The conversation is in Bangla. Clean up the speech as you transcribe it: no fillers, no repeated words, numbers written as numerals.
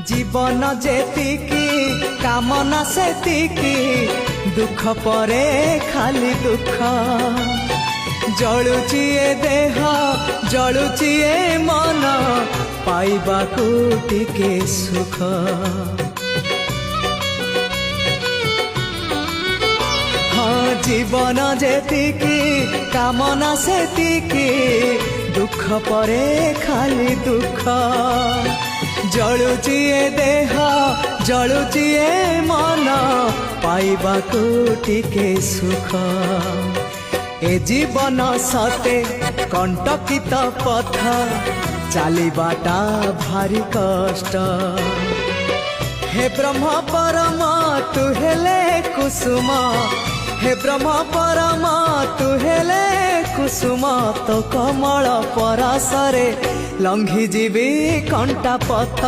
জীবন যেতিকি কামনা সেতিকি দুঃখ পরে খালি দুঃখ জলুচি এ দেহ জলুচি এ মন পাইবাকু টিকে সুখ হ্যাঁ জীবন যেতিকি কামনা সেতিকি দুঃখ পরে খালি দুঃখ জলুচি এ দেহ জলুচি এ মন পাইবাকু টিকে সুখ এ জীবন সতে কণ্টকিত পথ চালিবাটা ভারি কষ্ট হে ব্রহ্ম পরম তু হেলে কুসুম হে ব্রহ্ম পরম তু হেলে কুসুম তো কমল পরাসরে লঙ্ঘি ଯିବି କଣ୍ଟା ପଥ